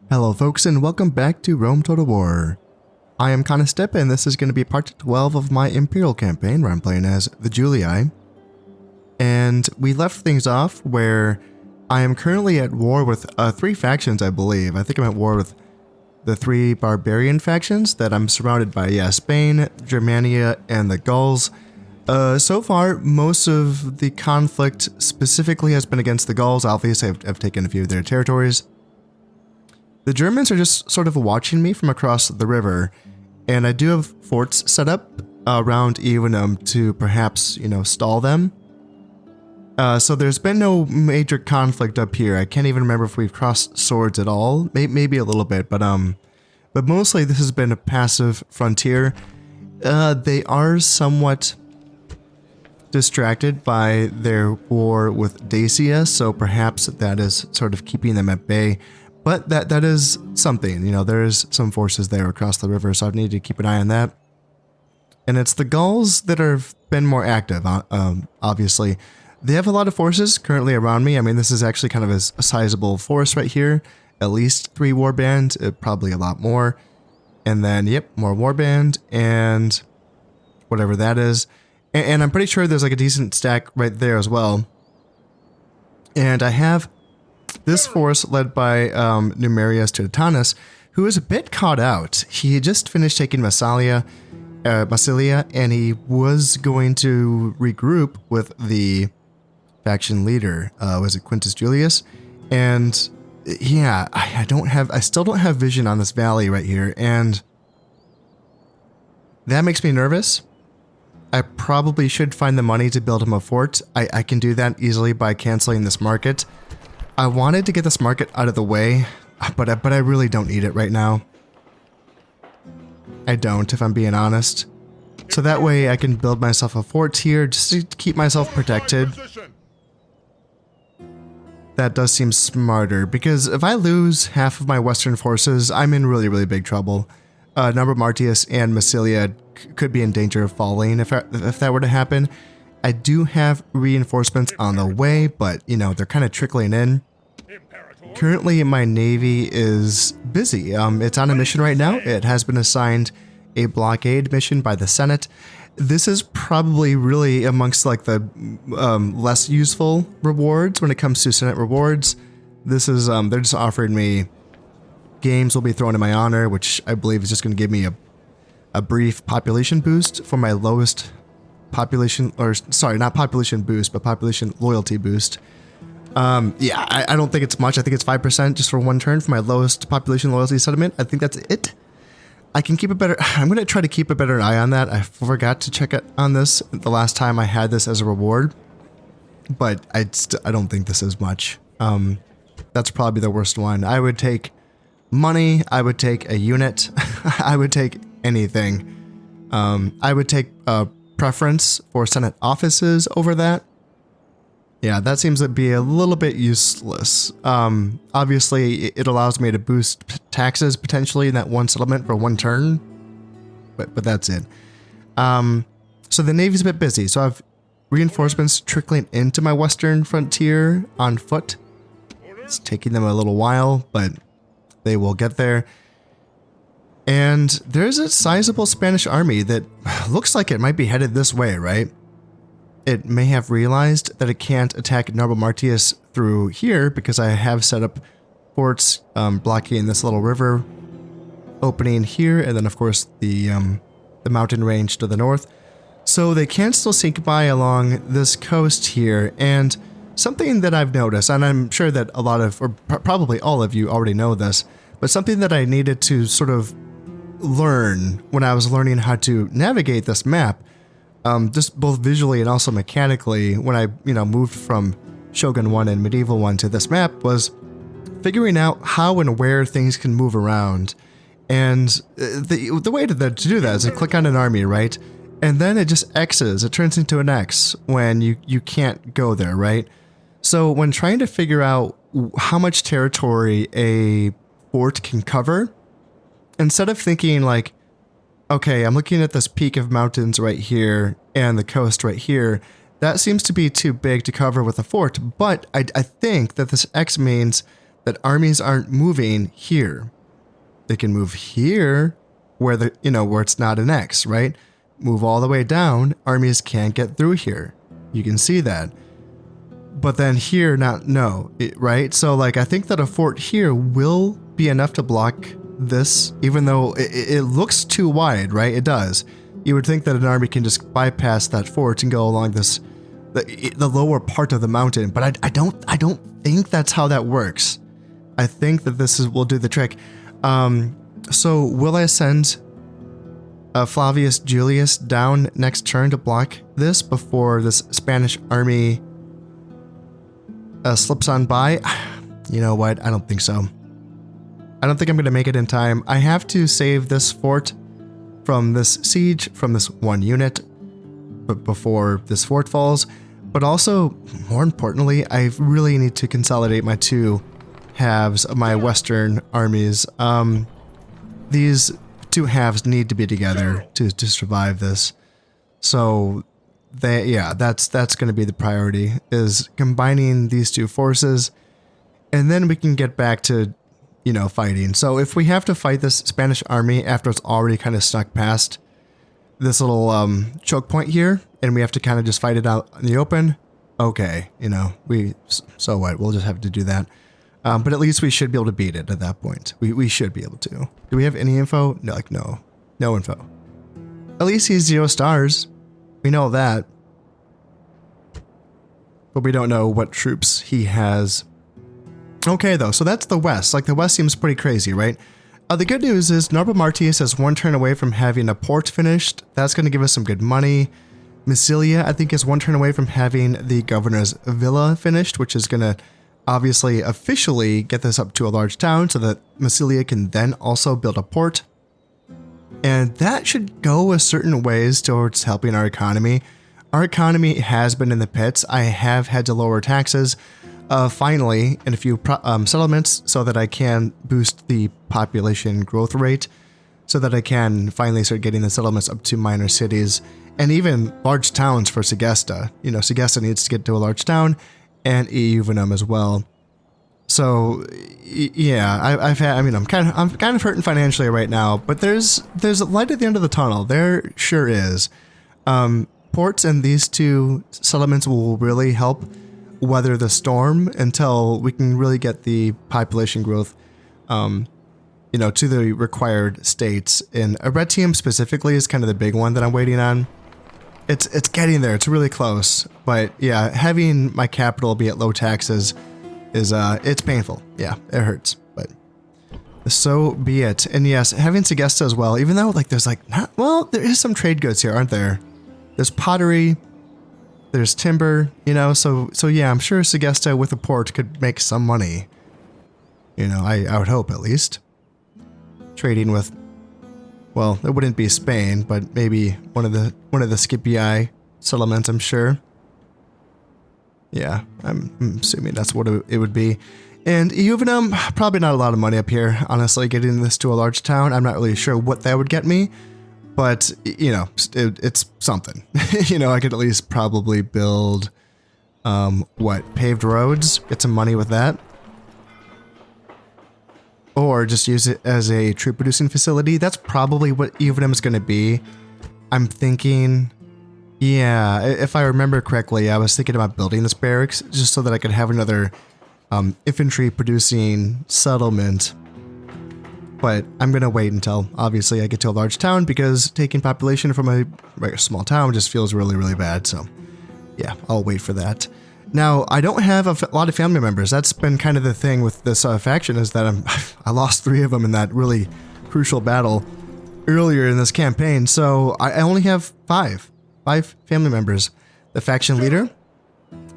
Hello folks and welcome back to Rome Total War. I am Conostep and this is going to be part 12 of my Imperial campaign where I'm playing as the Julii. And we left things off where I am currently at war with 3 factions, I believe. I think I'm at war with the 3 barbarian factions that I'm surrounded by, Spain, Germania, and the Gauls. So far, most of the conflict specifically has been against the Gauls. Obviously, I've taken a few of their territories. The Germans are just sort of watching me from across the river, and I do have forts set up around Evenum to perhaps, stall them. So there's been no major conflict up here. I can't even remember if we've crossed swords at all. Maybe a little bit, but mostly this has been a passive frontier. They are somewhat distracted by their war with Dacia, so perhaps that is sort of keeping them at bay. But that is something, there is some forces there across the river, so I need to keep an eye on that. And it's the Gauls that have been more active, obviously. They have a lot of forces currently around me. I mean, this is actually kind of a sizable force right here. At least 3 warband, probably a lot more. And then, yep, more warband, and whatever that is. And I'm pretty sure there's like a decent stack right there as well. And I have this force led by Numerius Titanis, who is a bit caught out. He had just finished taking Massilia, and he was going to regroup with the faction leader. Was it Quintus Julius? And yeah, I still don't have vision on this valley right here, and that makes me nervous. I probably should find the money to build him a fort. I can do that easily by canceling this market. I wanted to get this market out of the way, but I really don't need it right now. I don't, if I'm being honest. So that way I can build myself a fort here just to keep myself protected. That does seem smarter, because if I lose half of my western forces, I'm in really big trouble. Martius and Massilia could be in danger of falling if that were to happen. I do have reinforcements on the way, but they're kind of trickling in. Currently, my navy is busy. It's on a mission right now. It has been assigned a blockade mission by the Senate. This is probably really amongst like the less useful rewards when it comes to Senate rewards. This is they're just offering me games will be thrown in my honor, which I believe is just going to give me a brief population boost for my lowest population, or sorry, not population boost, but population loyalty boost. Yeah, I don't think it's much. I think it's 5% just for one turn for my lowest population loyalty sentiment. I think that's it. I can keep I'm going to try to keep a better eye on that. I forgot to check it on this the last time I had this as a reward, but I don't think this is much. That's probably the worst one. I would take money. I would take a unit. I would take anything. I would take preference for Senate offices over that. Yeah, that seems to be a little bit useless. Obviously, it allows me to boost taxes potentially in that one settlement for one turn, but that's it. So the Navy's a bit busy, so I have reinforcements trickling into my western frontier on foot. It's taking them a little while, but they will get there. And there's a sizable Spanish army that looks like it might be headed this way, right? It may have realized that it can't attack Martius through here because I have set up forts blocking this little river opening here, and then of course the mountain range to the north. So they can still sneak by along this coast here, and something that I've noticed, and I'm sure that a lot of, or probably all of you already know this, but something that I needed to sort of learn when I was learning how to navigate this map, just both visually and also mechanically, when I, moved from Shogun 1 and Medieval 1 to this map, was figuring out how and where things can move around. And the way to do that is to click on an army, right? And then it just X's, it turns into an X when you can't go there, right? So when trying to figure out how much territory a fort can cover, instead of thinking like, okay, I'm looking at this peak of mountains right here and the coast right here, that seems to be too big to cover with a fort, but I think that this X means that armies aren't moving here. They can move here where where it's not an X, right? Move all the way down, armies can't get through here. You can see that. But then here, right? So like, I think that a fort here will be enough to block this, even though it looks too wide, right? It does. You would think that an army can just bypass that fort and go along the lower part of the mountain, but I don't think that's how that works. I think that will do the trick. So will I send Flavius Julius down next turn to block this before this Spanish army slips on by? You know what? I don't think so. I don't think I'm going to make it in time. I have to save this fort from this siege, from this one unit, but before this fort falls. But also, more importantly, I really need to consolidate my two halves of my western armies. These two halves need to be together to survive this. So that's going to be the priority, is combining these two forces, and then we can get back to, fighting. So if we have to fight this Spanish army after it's already kind of snuck past this little choke point here, and we have to kind of just fight it out in the open, okay, so what? We'll just have to do that. But at least we should be able to beat it at that point. We should be able to. Do we have any info? No info. At least he's 0 stars. We know that. But we don't know what troops he has. Okay, though, so that's the West. Like, the West seems pretty crazy, right? The good news is Norba Martius is 1 turn away from having a port finished. That's going to give us some good money. Massilia, I think, is 1 turn away from having the governor's villa finished, which is going to obviously officially get this up to a large town so that Massilia can then also build a port. And that should go a certain ways towards helping our economy. Our economy has been in the pits. I have had to lower taxes finally in a few settlements so that I can boost the population growth rate, so that I can finally start getting the settlements up to minor cities and even large towns for Segesta. Segesta needs to get to a large town, and Euvenum as well. So yeah, I'm kind of hurting financially right now, but there's a light at the end of the tunnel. There sure is. Ports and these two settlements will really help weather the storm until we can really get the population growth, to the required states. And Arretium specifically is kind of the big one that I'm waiting on. It's getting there. It's really close. But yeah, having my capital be at low taxes is it's painful. Yeah, it hurts. But so be it. And yes, having Segesta as well, even though there is some trade goods here, aren't there? There's pottery, there's timber, so yeah, I'm sure Segesta with a port could make some money. I would hope, at least. Trading with, well, it wouldn't be Spain, but maybe one of the Scipii settlements, I'm sure. Yeah, I'm assuming that's what it would be. And Euvenum, probably not a lot of money up here, honestly, getting this to a large town. I'm not really sure what that would get me. But, it's something. I could at least probably build, paved roads, get some money with that. Or just use it as a troop producing facility. That's probably what Euvenum is going to be. I'm thinking, yeah, if I remember correctly, I was thinking about building this barracks just so that I could have another infantry producing settlement. But I'm going to wait until, obviously, I get to a large town, because taking population from a small town just feels really, really bad. So, yeah, I'll wait for that. Now, I don't have a lot of family members. That's been kind of the thing with this faction, is that I lost 3 of them in that really crucial battle earlier in this campaign. So, I only have 5 family members. The faction leader,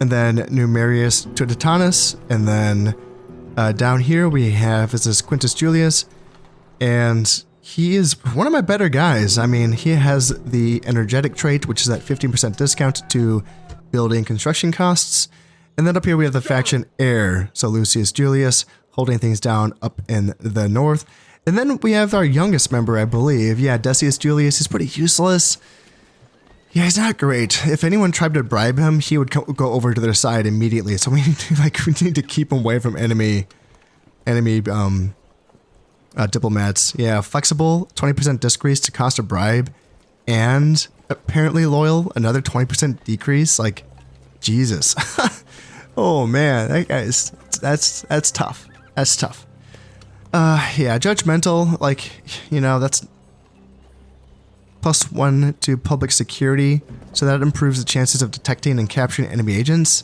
and then Numerius Tuditanus, and then down here we have this Quintus Julius. And he is one of my better guys. I mean, he has the energetic trait, which is at 15% discount to building construction costs. And then up here we have the faction heir. So Lucius Julius holding things down up in the north. And then we have our youngest member, I believe. Yeah, Decius Julius. He's pretty useless. Yeah, he's not great. If anyone tried to bribe him, he would go over to their side immediately. So we need to keep him away from enemy enemy diplomats. Yeah, flexible, 20% decrease to cost of bribe, and apparently loyal, another 20% decrease. Like, Jesus. Oh man, that guy's that's tough. That's tough. Yeah, judgmental, like, you know, that's +1 to public security, so that improves the chances of detecting and capturing enemy agents.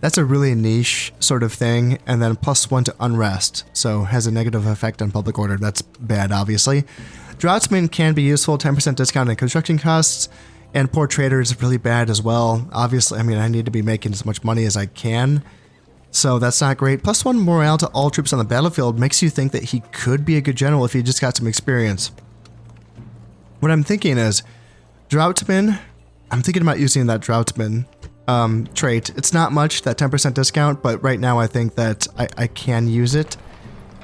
That's a really niche sort of thing. And then +1 to unrest, so has a negative effect on public order. That's bad, obviously. Draughtsman can be useful, 10% discount on construction costs, and poor trader is really bad as well. Obviously, I mean, I need to be making as much money as I can, so that's not great. +1 morale to all troops on the battlefield makes you think that he could be a good general if he just got some experience. What I'm thinking is, Draughtsman, I'm thinking about using that Draughtsman trait. It's not much, that 10% discount, but right now I think that I can use it.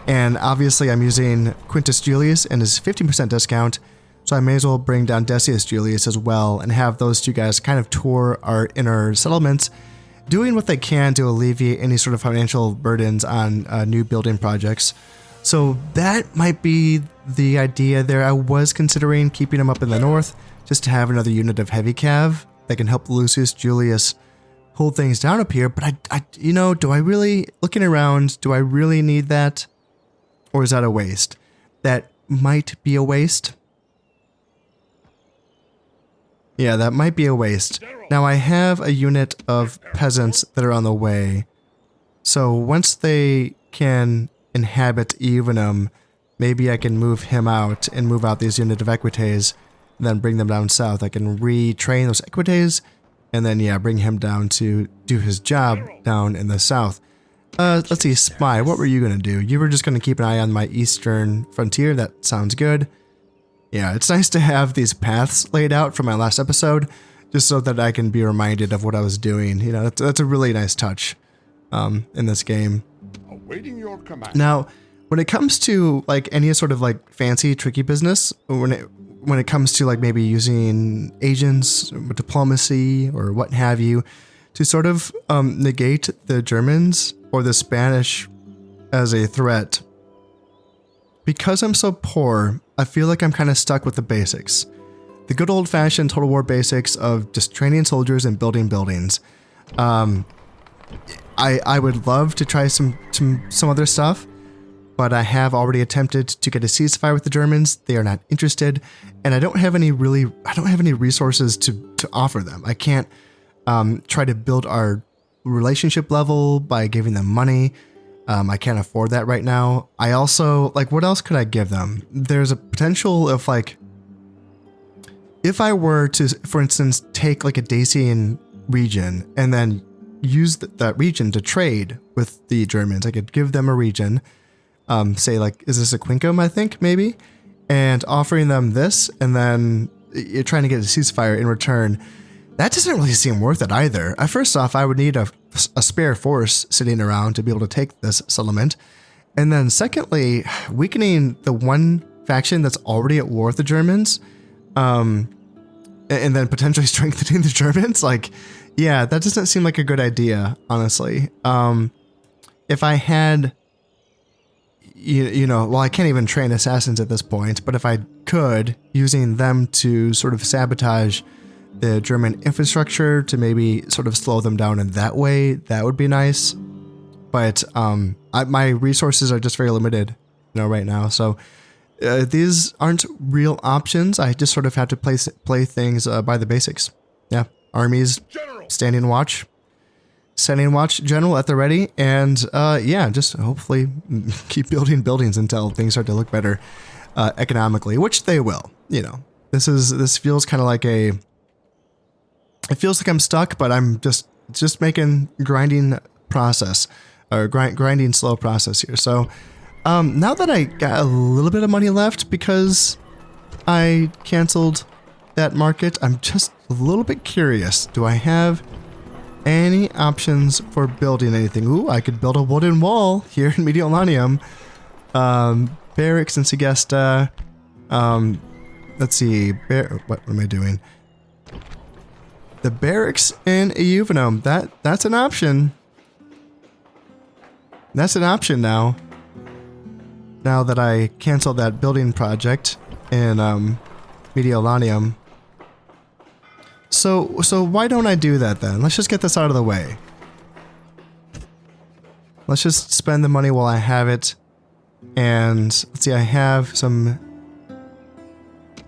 And obviously I'm using Quintus Julius and his 15% discount, so I may as well bring down Decius Julius as well and have those two guys kind of tour our inner settlements, doing what they can to alleviate any sort of financial burdens on new building projects. So that might be the idea there. I was considering keeping him up in the north just to have another unit of heavy cav that can help Lucius Julius hold things down up here. But I you know, do I really, looking around, do I really need that? Or is that a waste? That might be a waste. Yeah, that might be a waste. Now I have a unit of peasants that are on the way. So once they can inhabit Evenum, maybe I can move him out and move out these unit of equites, and then bring them down south. I can retrain those equites, and then yeah, bring him down to do his job down in the south. Let's see, Spy, what were you gonna do? You were just gonna keep an eye on my eastern frontier. That sounds good. Yeah, it's nice to have these paths laid out from my last episode, just so that I can be reminded of what I was doing. You know, that's a really nice touch in this game. Awaiting your command. Now, when it comes to like any sort of like fancy, tricky business, when it comes to like maybe using agents, diplomacy, or what have you, to sort of negate the Germans or the Spanish as a threat, because I'm so poor, I feel like I'm kind of stuck with the basics. The good old-fashioned Total War basics of just training soldiers and building buildings. I would love to try some other stuff, but I have already attempted to get a ceasefire with the Germans. They are not interested, and I don't have any resources to offer them. I can't try to build our relationship level by giving them money. I can't afford that right now. I also, like, what else could I give them? There's a potential of, like, if I were to, for instance, take like a Dacian region and then use that region to trade with the Germans, I could give them a region, say like, is this a Quincum, I think, maybe? And offering them this, and then you're trying to get a ceasefire in return. That doesn't really seem worth it either. First off, I would need a spare force sitting around to be able to take this settlement. And then secondly, weakening the one faction that's already at war with the Germans, and then potentially strengthening the Germans. Like, yeah, that doesn't seem like a good idea, honestly. If I had, you know, well, I can't even train assassins at this point, but if I could, using them to sort of sabotage the German infrastructure to maybe sort of slow them down in that way, that would be nice. But my resources are just very limited, you know, right now. So these aren't real options. I just sort of have to play things by the basics. Yeah, armies, standing watch, general at the ready, and yeah, just hopefully keep building buildings until things start to look better economically, which they will. You know, this feels kind of like it feels like I'm stuck, but I'm just making grinding process, or grinding slow process here. So now that I got a little bit of money left because I canceled that market, I'm just a little bit curious. Do I have any options for building anything? Ooh, I could build a wooden wall here in Mediolanium. Barracks in Segesta. Let's see. What am I doing? The barracks in Euvenum. That's an option. That's an option now. now that I canceled that building project in Mediolanium. So why don't I do that then? Let's just get this out of the way. Let's just spend the money while I have it. And let's see, I have some...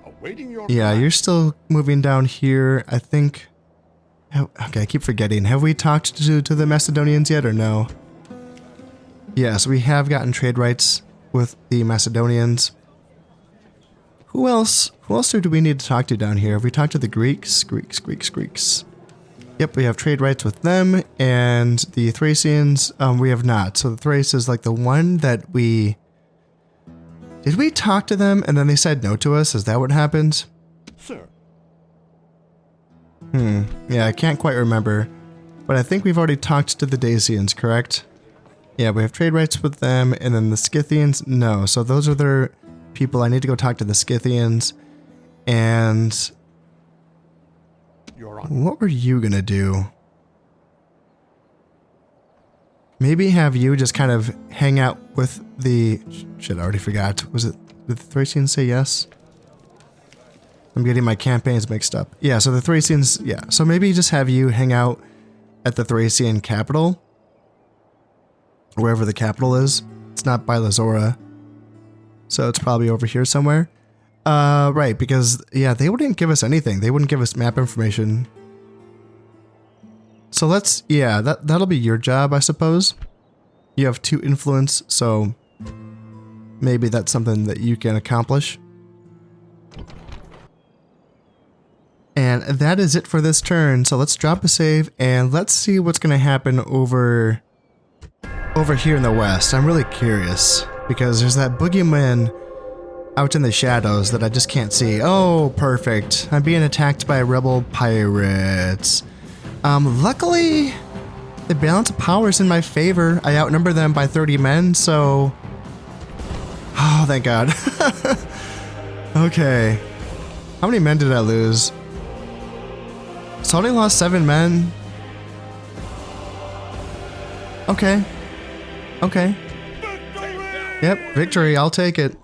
Awaiting your Yeah, command. you're still moving down here, I think. Okay, I keep forgetting. Have we talked to the Macedonians yet or no? Yes, we have gotten trade rights with the Macedonians. Who else do we need to talk to down here? Have we talked to the Greeks? Greeks. Yep, we have trade rights with them, and the Thracians, we have not. So the Thrace is like the one that we... Did we talk to them and then they said no to us? Is that what happened? Sir, Yeah, I can't quite remember. But I think we've already talked to the Dacians, correct? Yeah, we have trade rights with them, and then the Scythians, no. So those are their people. I need to go talk to the Scythians. And you're on. what were you gonna do? Maybe have you just kind of hang out with the... Shit, I already forgot. Was it... Did the Thracians say yes? I'm getting my campaigns mixed up. Yeah, so the Thracians... Yeah, so maybe just have you hang out at the Thracian capital. Wherever the capital is. It's not by Lazora. So it's probably over here somewhere. Right, because... Yeah, they wouldn't give us anything. They wouldn't give us map information. So let's, yeah, that'll be your job, I suppose. You have 2 influence, so maybe that's something that you can accomplish. And that is it for this turn. So let's drop a save and let's see what's going to happen over here in the west. I'm really curious because there's that boogeyman out in the shadows that I just can't see. Oh, perfect. I'm being attacked by rebel pirates. Luckily, the balance of power is in my favor. I outnumber them by 30 men, so... Oh, thank God. Okay. How many men did I lose? So I only lost 7 men. Okay. Okay. Yep, victory. I'll take it.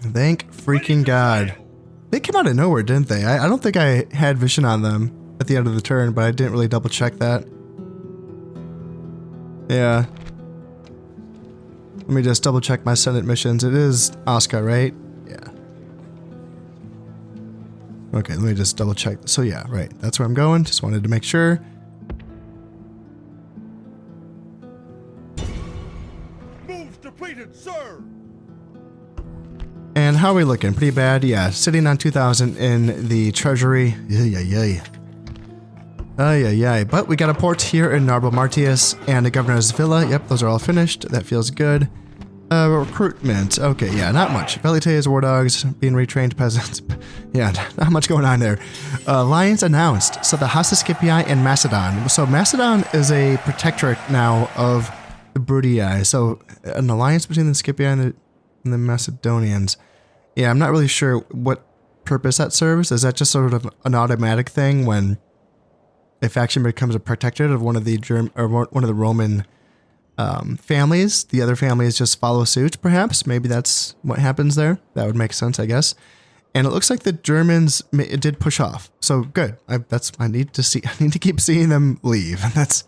Thank freaking God. They came out of nowhere, didn't they? I don't think I had vision on them at the end of the turn, but I didn't really double check that. Yeah. Let me just double check my Senate missions. It is Oscar, right? Yeah. Okay, let me just double check. So yeah, right. That's where I'm going. Just wanted to make sure. Moves depleted, sir. And how are we looking? Pretty bad? Yeah, sitting on 2,000 in the treasury. Yay. But we got a port here in Narbo Martius and a governor's villa. Yep, those are all finished. That feels good. Recruitment. Okay, yeah, not much. Velites, war dogs, being retrained peasants. Yeah, not much going on there. Alliance announced. So the Hassas Scipii and Macedon. So Macedon is a protectorate now of the Bruttii. So an alliance between the Scipii and the Macedonians. Yeah, I'm not really sure what purpose that serves. Is that just sort of an automatic thing when a faction becomes a protectorate of one of the Roman families? The other families just follow suit, perhaps. Maybe that's what happens there. That would make sense, I guess. And it looks like the Germans did push off. So good. I need to keep seeing them leave. That's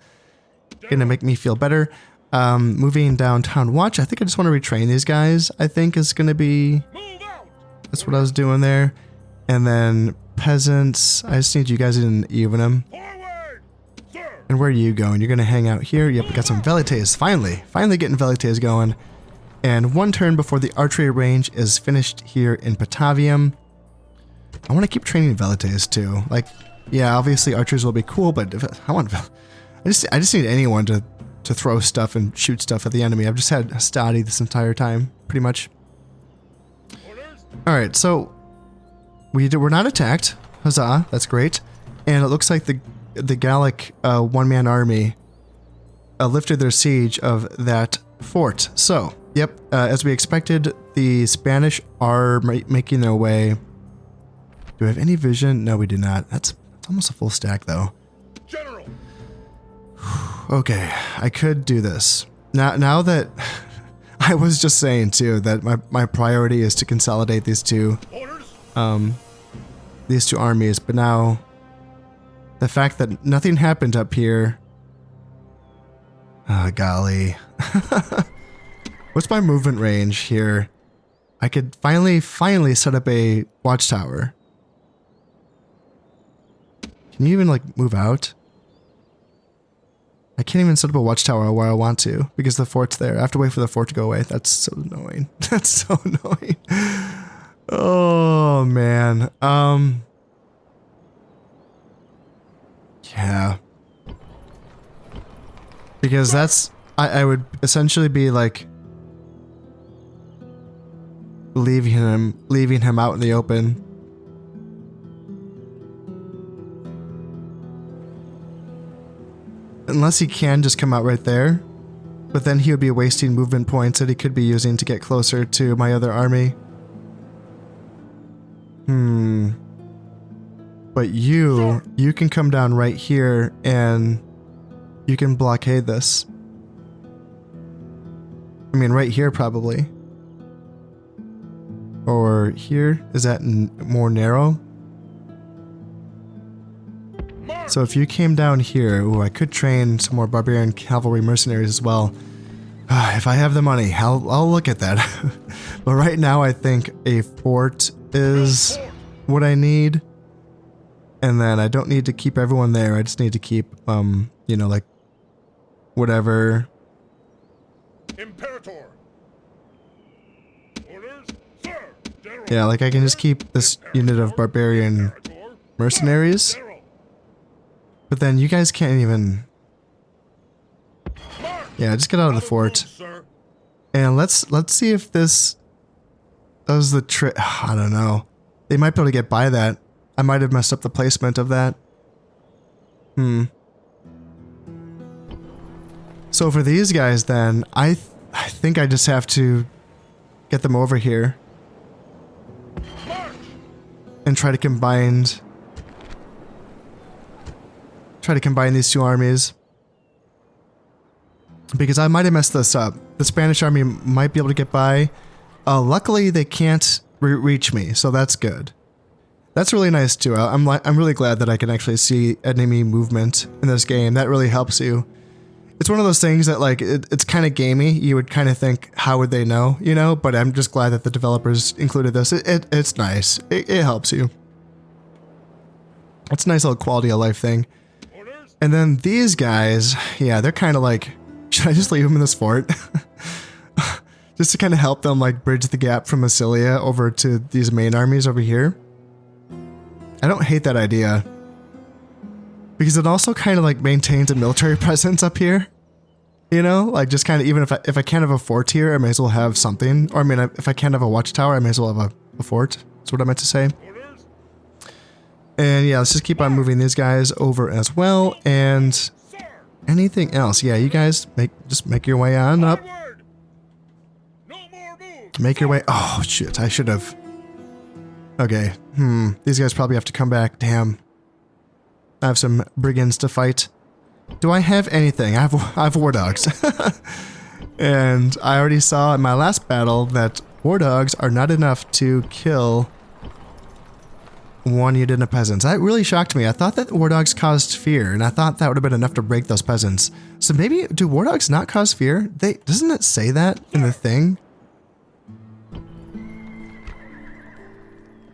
gonna make me feel better. Moving downtown watch. I think I just want to retrain these guys. I think is going to be... That's what I was doing there. And then peasants. I just need you guys in Evenum. And where are you going? You're going to hang out here. Yep, we got some Velites. Finally getting Velites going. And 1 turn before the archery range is finished here in Patavium. I want to keep training Velites too. Like, yeah, obviously archers will be cool, but I just need anyone to throw stuff and shoot stuff at the enemy. I've just had Stadi this entire time, pretty much. Alright, so we're not attacked. Huzzah, that's great. And it looks like the Gallic one-man army lifted their siege of that fort. So, yep, as we expected, the Spanish are making their way. Do we have any vision? No, we do not. That's almost a full stack, though. General. Okay, I could do this. Now that I was just saying too that my priority is to consolidate these two armies, but now the fact that nothing happened up here. Ah, golly. What's my movement range here? I could finally set up a watchtower. Can you even like move out? I can't even set up a watchtower where I want to because the fort's there. I have to wait for the fort to go away. That's so annoying. That's so annoying. Oh man. Yeah. Because that's I would essentially be like leaving him out in the open. Unless he can just come out right there. But then he would be wasting movement points that he could be using to get closer to my other army. But you can come down right here and you can blockade this. I mean, right here probably. Or here? Is that more narrow? So if you came down here, ooh, I could train some more barbarian cavalry mercenaries as well. If I have the money, I'll look at that. But right now I think a fort is what I need. And then I don't need to keep everyone there. I just need to keep, you know, like, whatever. Imperator. Orders, sir. General. Yeah, like I can just keep this unit of barbarian mercenaries. But then you guys can't even... Yeah, just get out of the fort. And let's see if this does the trick. I don't know. They might be able to get by that. I might have messed up the placement of that. So for these guys then, I think I just have to get them over here. And try to combine these two armies. Because I might have messed this up. The Spanish army might be able to get by. Luckily, they can't reach me, so that's good. That's really nice too. I'm really glad that I can actually see enemy movement in this game. That really helps you. It's one of those things that like it's kind of gamey. You would kind of think, how would they know, you know? But I'm just glad that the developers included this. It's nice. It helps you. It's a nice little quality of life thing. And then these guys, yeah, they're kind of like, should I just leave them in this fort? Just to kind of help them like bridge the gap from Massilia over to these main armies over here. I don't hate that idea. Because it also kind of like maintains a military presence up here. You know, like just kind of, even if I can't have a fort here, I may as well have something. Or I mean, if I can't have a watchtower, I may as well have a fort. That's what I meant to say. And yeah, let's just keep on moving these guys over as well. And anything else? Yeah, you guys just make your way on up. Make your way. Oh shit, I should have. Okay. These guys probably have to come back. Damn. I have some brigands to fight. Do I have anything? I have war dogs. And I already saw in my last battle that war dogs are not enough to kill one unit of peasants. That really shocked me. I thought that war dogs caused fear, and I thought that would have been enough to break those peasants. So maybe, do war dogs not cause fear? Doesn't it say that in the thing?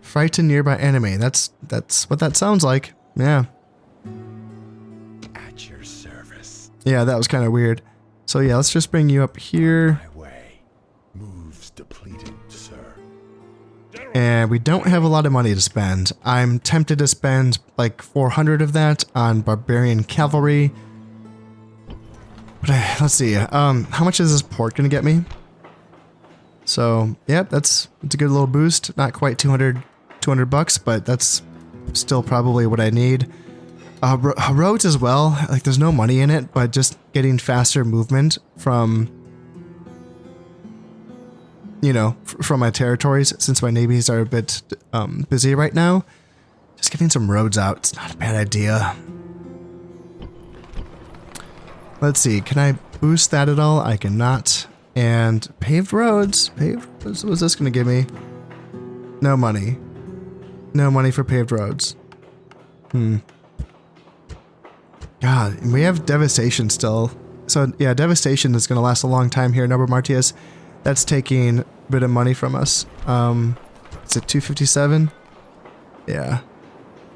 Frighten nearby enemy. That's what that sounds like. Yeah. At your service. Yeah, that was kind of weird. So yeah, let's just bring you up here. My way. Moves depleted, sir. And we don't have a lot of money to spend. I'm tempted to spend like 400 of that on barbarian cavalry. But let's see. How much is this port gonna get me? So yeah, it's a good little boost. Not quite 200 bucks, but that's still probably what I need. Roads as well. Like there's no money in it, but just getting faster movement from, you know, from my territories, since my navies are a bit busy right now. Just getting some roads out. It's not a bad idea. Let's see. Can I boost that at all? I cannot. And paved roads. Paved roads. What's this going to give me? No money. No money for paved roads. God, and we have devastation still. So yeah, devastation is going to last a long time here. Number Martius, that's taking a bit of money from us. Is it 257? Yeah.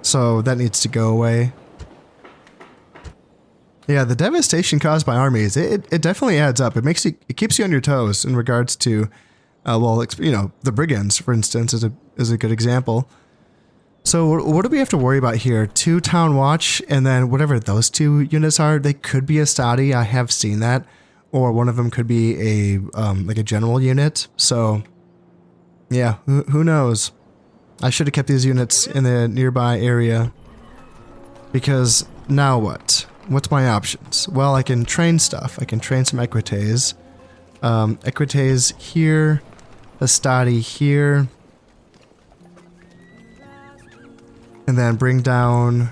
So that needs to go away. Yeah, the devastation caused by armies, it definitely adds up. It keeps you on your toes in regards to, the brigands, for instance, is a good example. So what do we have to worry about here? 2 town watch, and then whatever those 2 units are, they could be a study. I have seen that, or one of them could be a general unit. So yeah, who knows? I should have kept these units in the nearby area, because now what? What's my options? Well, I can train stuff. I can train some equites. Equites here, a study here. And then bring down,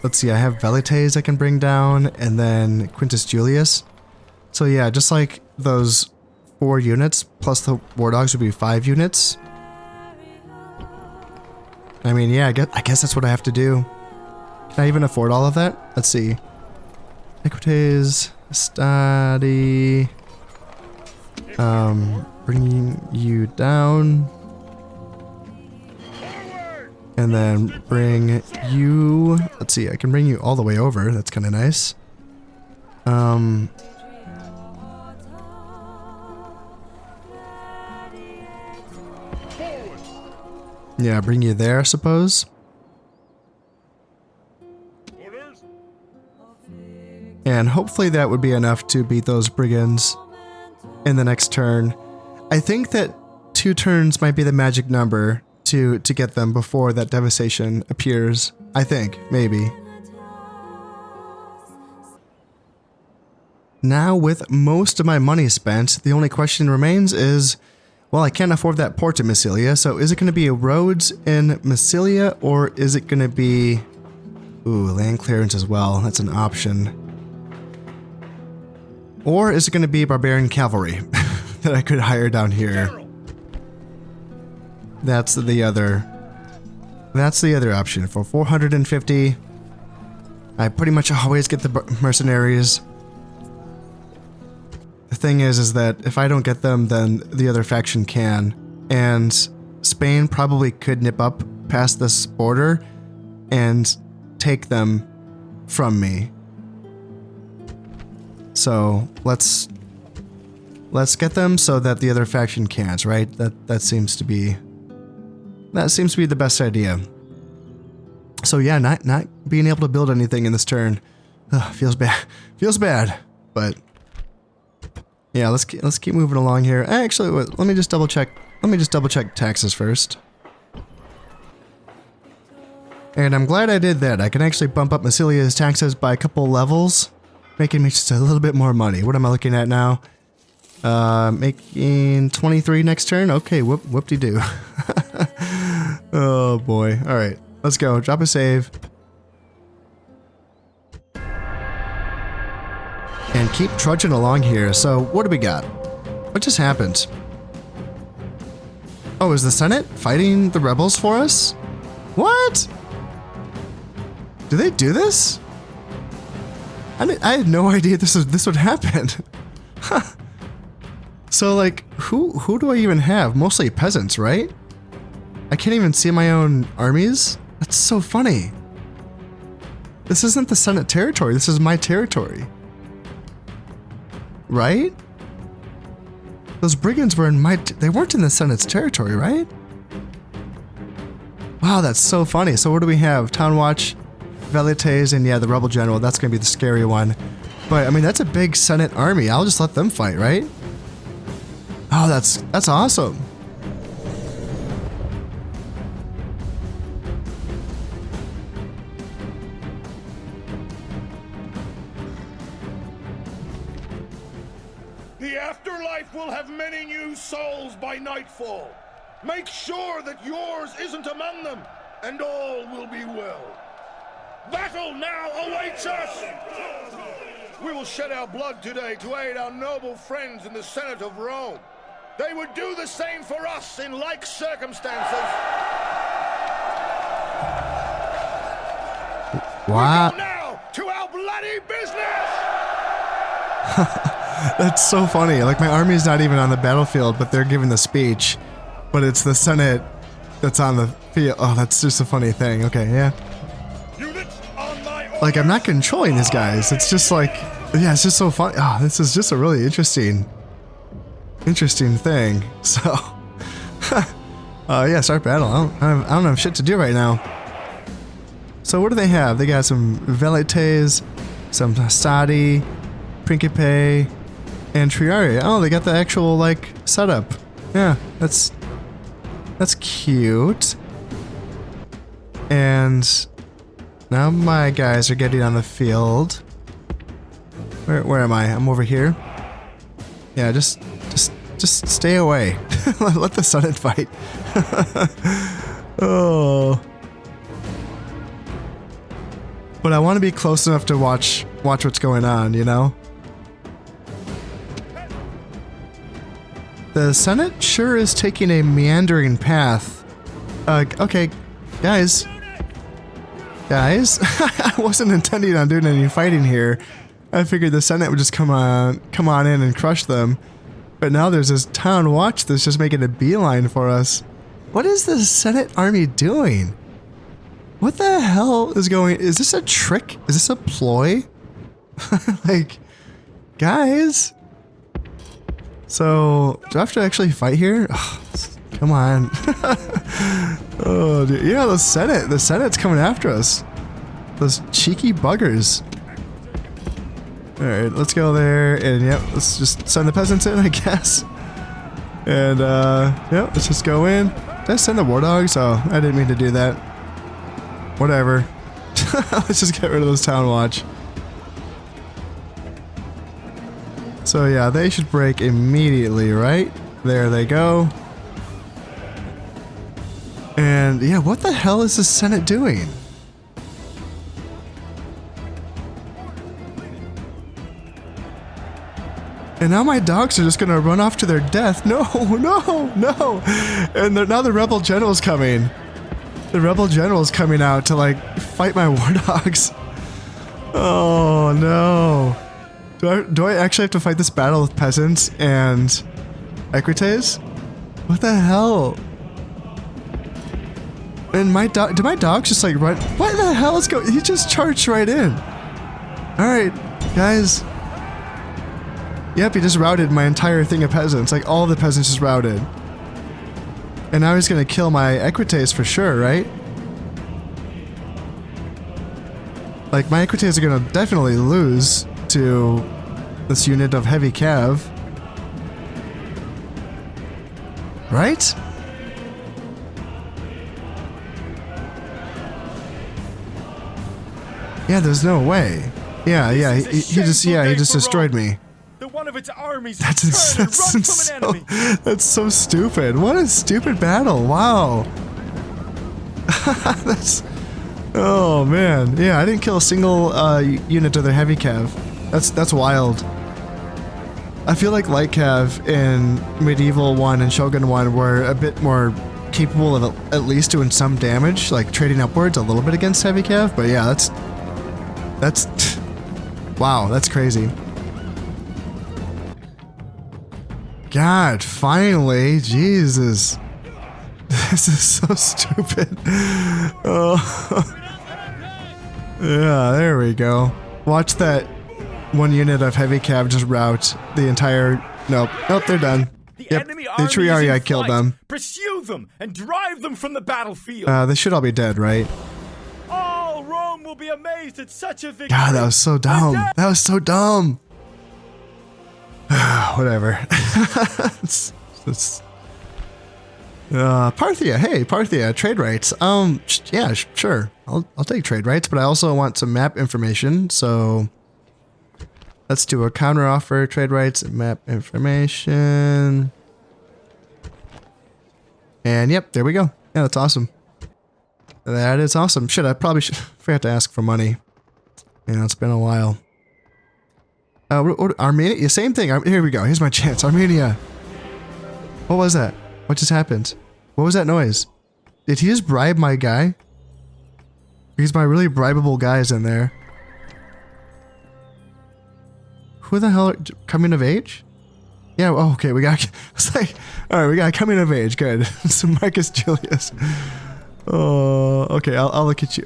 let's see, I have Velites I can bring down, and then Quintus Julius. So yeah, just like those 4 units, plus the War Dogs would be 5 units. I mean, yeah, I guess that's what I have to do. Can I even afford all of that? Let's see. Equites, study, bringing you down. And then bring you, let's see, I can bring you all the way over. That's kind of nice. Yeah, bring you there, I suppose. And hopefully that would be enough to beat those brigands in the next turn. I think that 2 turns might be the magic number to get them before that devastation appears. I think, maybe. Now, with most of my money spent, the only question remains is, well, I can't afford that port in Massilia, so is it going to be a roads in Massilia, or is it going to be... Ooh, land clearance as well. That's an option. Or is it going to be barbarian cavalry that I could hire down here? That's the other option. For 450, I pretty much always get the mercenaries. The thing is that if I don't get them, then the other faction can. And Spain probably could nip up past this border and take them from me. So let's get them so that the other faction can't, right? That seems to be the best idea. So yeah, not being able to build anything in this turn, feels bad. But yeah, let's keep moving along here. Actually, let me just double check. Taxes first. And I'm glad I did that. I can actually bump up Massilia's taxes by a couple levels, making me just a little bit more money. What am I looking at now? Making 23 next turn? Okay, whoop-de-doo. Oh boy. Alright, let's go. Drop a save. And keep trudging along here. So, what do we got? What just happened? Oh, is the Senate fighting the rebels for us? What? Do they do this? I had no idea this would happen. Huh. So like, who do I even have? Mostly peasants, right? I can't even see my own armies? That's so funny. This isn't the Senate territory, this is my territory. Right? Those brigands were in they weren't in the Senate's territory, right? Wow, that's so funny. So what do we have? Town Watch, Velites, and yeah, the Rebel General. That's gonna be the scary one. But I mean, that's a big Senate army. I'll just let them fight, right? Oh, that's awesome. The afterlife will have many new souls by nightfall. Make sure that yours isn't among them, and all will be well. Battle now awaits us! we will shed our blood today to aid our noble friends in the Senate of Rome. They would do the same for us in like circumstances. Wow. We go now to our bloody business! That's so funny. Like, my army is not even on the battlefield, but they're giving the speech. But it's the Senate that's on the field. Oh, that's just a funny thing. Okay, yeah. Units on my orders. Like, I'm not controlling these guys. It's just like, yeah, it's just so funny. Oh, this is just a really interesting thing. So, yeah, start battle. I don't have shit to do right now. So what do they have? They got some Velites, some Sadi, Principe, and Triarii. Oh, they got the actual, like, setup. Yeah, that's cute. And now my guys are getting on the field. Where am I? I'm over here. Yeah, just stay away. Let the Senate fight. Oh. But I want to be close enough to watch what's going on, you know? The Senate sure is taking a meandering path. Okay, guys. I wasn't intending on doing any fighting here. I figured the Senate would just come on in and crush them. But now there's this town watch that's just making a beeline for us. What is the Senate army doing? What the hell is going? Is this a trick? Is this a ploy? Like, guys. So, do I have to actually fight here? Oh, come on. Oh, dude. Yeah, the Senate's coming after us. Those cheeky buggers. Alright, let's go there, and yep, let's just send the peasants in, I guess. And, yep, let's just go in. Did I send the war dogs? Oh, I didn't mean to do that. Whatever. Let's just get rid of those town watch. So yeah, they should break immediately, right? There they go. And yeah, what the hell is the Senate doing? And now my dogs are just gonna run off to their death. No, no, no. And now the rebel general's coming. The rebel general's coming out to, like, fight my war dogs. Oh no. Do I actually have to fight this battle with peasants and equites? What the hell? And did my dogs just, like, run? What the hell is going? He just charged right in. Alright, guys. Yep, he just routed my entire thing of peasants. Like, all the peasants just routed. And now he's gonna kill my equites for sure, right? Like, my equites are gonna definitely lose to this unit of heavy cav. Right? Yeah, there's no way. Yeah, he just destroyed me. One of its armies that's so stupid. What a stupid battle. Wow. Oh man. Yeah, I didn't kill a single unit of their heavy cav. That's wild. I feel like light cav in Medieval 1 and Shogun 1 were a bit more capable of at least doing some damage, like trading upwards a little bit against heavy cav, but yeah, that's wow, that's crazy. God, finally, Jesus. This is so stupid. Oh. Yeah, there we go. Watch that one unit of heavy cav just rout the entire... Nope, they're done. Yep, the Triarii, I killed them. Pursue them and drive them from the battlefield. They should all be dead, right? All Rome will be amazed at such a victory. God, that was so dumb. That was so dumb. Whatever. Parthia. Hey, Parthia. Trade rights. Yeah, sure. I'll take trade rights, but I also want some map information. So let's do a counter offer. Trade rights and map information. And yep, there we go. Yeah, that's awesome. That is awesome. Shit, I probably forgot to ask for money. Yeah, it's been a while. Armenia, same thing. Here we go. Here's my chance. Armenia. What was that? What just happened? What was that noise? Did he just bribe my guy? Because my really bribable guy is in there. Who the hell? Coming of age? Yeah, oh, okay, we got, it's like, all right, we got coming of age, good. So Marcus Julius. Oh, okay, I'll look at you.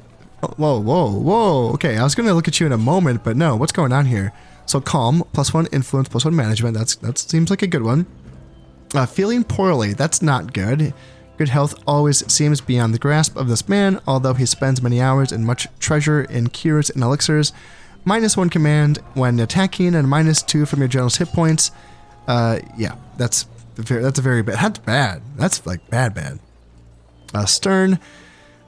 Whoa. Okay, I was gonna look at you in a moment, but no, what's going on here? So calm, +1 influence, +1 management, that seems like a good one. Feeling poorly, that's not good. Good health always seems beyond the grasp of this man, although he spends many hours and much treasure in cures and elixirs. -1 command when attacking, and -2 from your general's hit points. Yeah, that's a very bad. That's bad. That's like bad. Stern,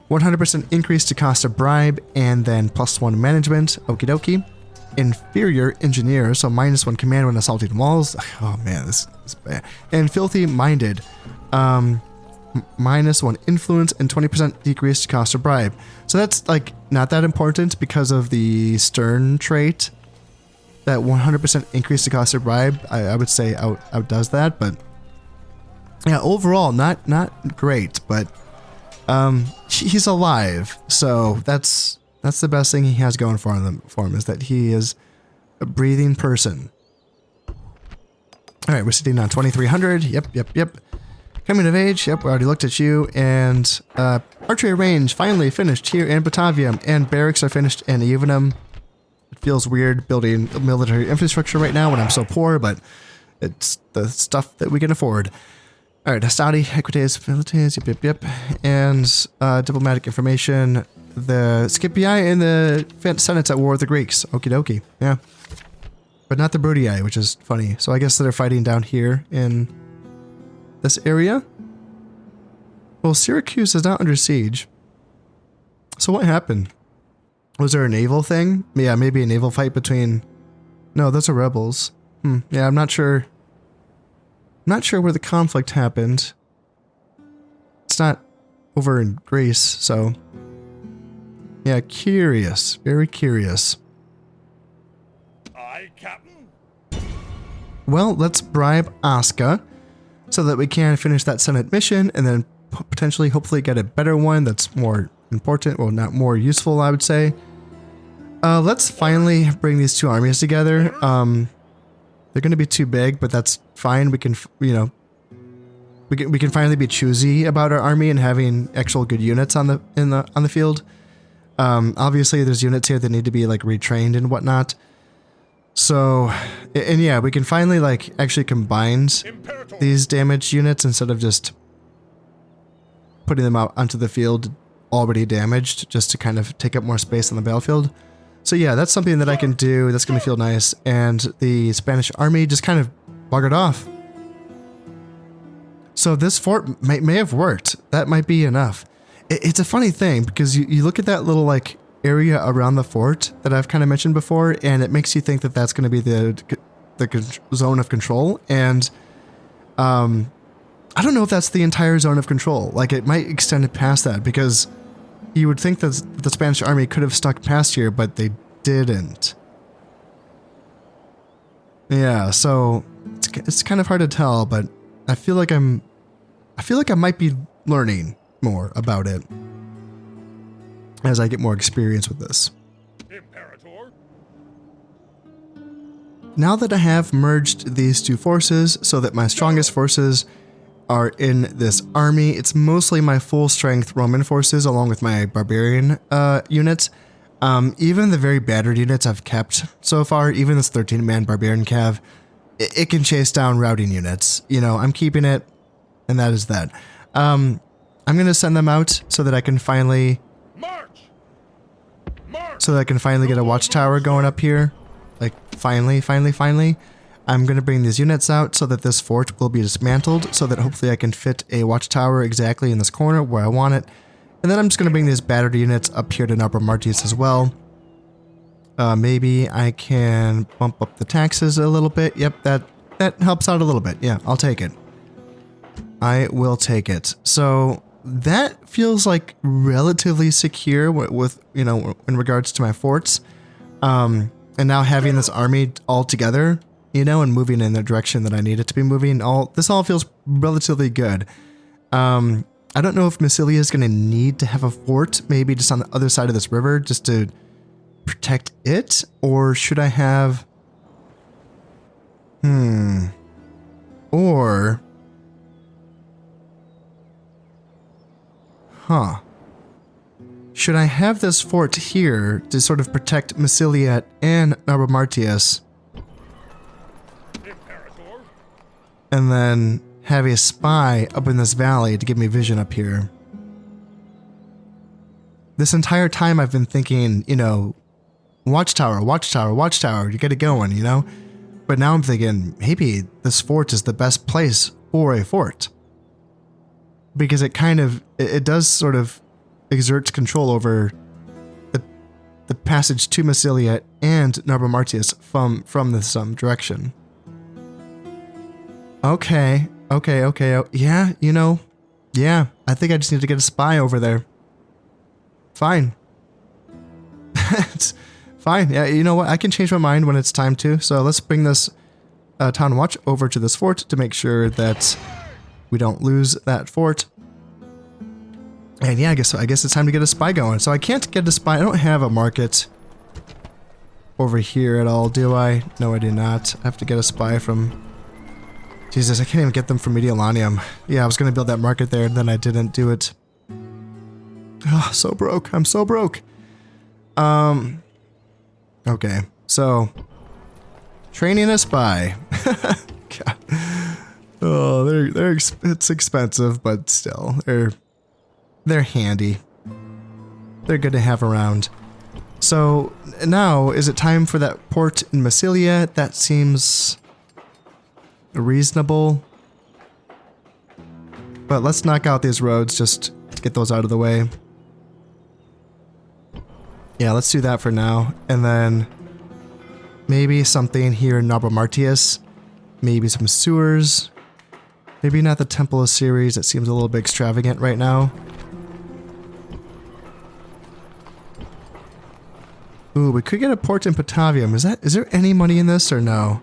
100% increase to cost of bribe, and then +1 management. Okie dokie. Inferior engineer, so -1 command when assaulting walls. Oh man, this is bad. And filthy minded, -1 influence and 20% decrease to cost of bribe. So that's like not that important because of the stern trait. That 100% increase to cost of bribe, I would say outdoes that, but yeah, overall not great, but he's alive, so that's the best thing he has going for him is that he is a breathing person. All right, we're sitting on 2300. Yep. Coming of age. Yep, we already looked at you, and archery range finally finished here in Batavium, and barracks are finished in Evenum. It feels weird building military infrastructure right now when I'm so poor, but it's the stuff that we can afford. All right, Hastati, Equites, Milites, yep. And diplomatic information. The Scipii and the Senate's at war with the Greeks. Okie dokie, yeah. But not the Brutii, which is funny. So I guess they're fighting down here in this area. Well, Syracuse is not under siege. So what happened? Was there a naval thing? Yeah, maybe a naval fight between... No, those are rebels. Yeah, I'm not sure. I'm not sure where the conflict happened. It's not over in Greece, so... Yeah, curious. Very curious. Aye, Captain. Well, let's bribe Aska so that we can finish that Senate mission and then potentially, hopefully get a better one that's more important, well, not more useful, I would say. Let's finally bring these two armies together. They're going to be too big, but that's fine. We can, we can finally be choosy about our army and having actual good units on the field. Obviously, there's units here that need to be like retrained and whatnot. So, and yeah, we can finally like actually combine these damaged units instead of just putting them out onto the field already damaged, just to kind of take up more space on the battlefield. So yeah, that's something that I can do. That's going to feel nice. And the Spanish army just kind of buggered off. So this fort may have worked. That might be enough. It's a funny thing because you look at that little like area around the fort that I've kind of mentioned before, and it makes you think that that's going to be the zone of control. And I don't know if that's the entire zone of control. Like, it might extend it past that, because you would think that the Spanish army could have stuck past here, but they didn't. Yeah, so it's kind of hard to tell, but I feel like I might be learning more about it as I get more experience with this. Imperator. Now that I have merged these two forces so that my strongest forces are in this army, it's mostly my full strength Roman forces along with my barbarian units. Even the very battered units I've kept so far, even this 13-man barbarian cav, it can chase down routing units. You know, I'm keeping it, and that is that. I'm going to send them out so that I can finally... So that I can finally get a watchtower going up here. Like, finally. I'm going to bring these units out so that this fort will be dismantled, so that hopefully I can fit a watchtower exactly in this corner where I want it. And then I'm just going to bring these battered units up here to Narbor Martius as well. Maybe I can bump up the taxes a little bit. Yep, that helps out a little bit. Yeah, I'll take it. I will take it. So that feels like relatively secure with in regards to my forts. And now having this army all together, you know, and moving in the direction that I need it to be moving, this all feels relatively good. I don't know if Massilia is going to need to have a fort, maybe just on the other side of this river, just to protect it, or should I have... Or... Huh. Should I have this fort here to sort of protect Massilia and Nabomartius? And then have a spy up in this valley to give me vision up here. This entire time I've been thinking, you know, watchtower, watchtower, watchtower, you get it going, you know? But now I'm thinking, maybe this fort is the best place for a fort. Because it kind of, it does sort of exert control over the passage to Massilia and Nabomartius from this direction. Okay. Yeah, you know, yeah, I think I just need to get a spy over there. Fine. It's fine. Yeah, you know what? I can change my mind when it's time to. So let's bring this town watch over to this fort to make sure that we don't lose that fort. And yeah, I guess it's time to get a spy going. So I can't get a spy. I don't have a market over here at all, do I? No, I do not. I have to get a spy from... Jesus, I can't even get them from Mediolanium. Yeah, I was going to build that market there, and then I didn't do it. Oh, so broke. I'm so broke. Okay, so... Training a spy. God. Oh, it's expensive, but still, they're handy. They're good to have around. So, now, is it time for that port in Massilia? That seems... reasonable. But let's knock out these roads just to get those out of the way. Yeah, let's do that for now. And then maybe something here in Nabomartius. Maybe some sewers. Maybe not the Temple of Ceres. It seems a little bit extravagant right now. Ooh, we could get a port in Patavium. Is there any money in this or no?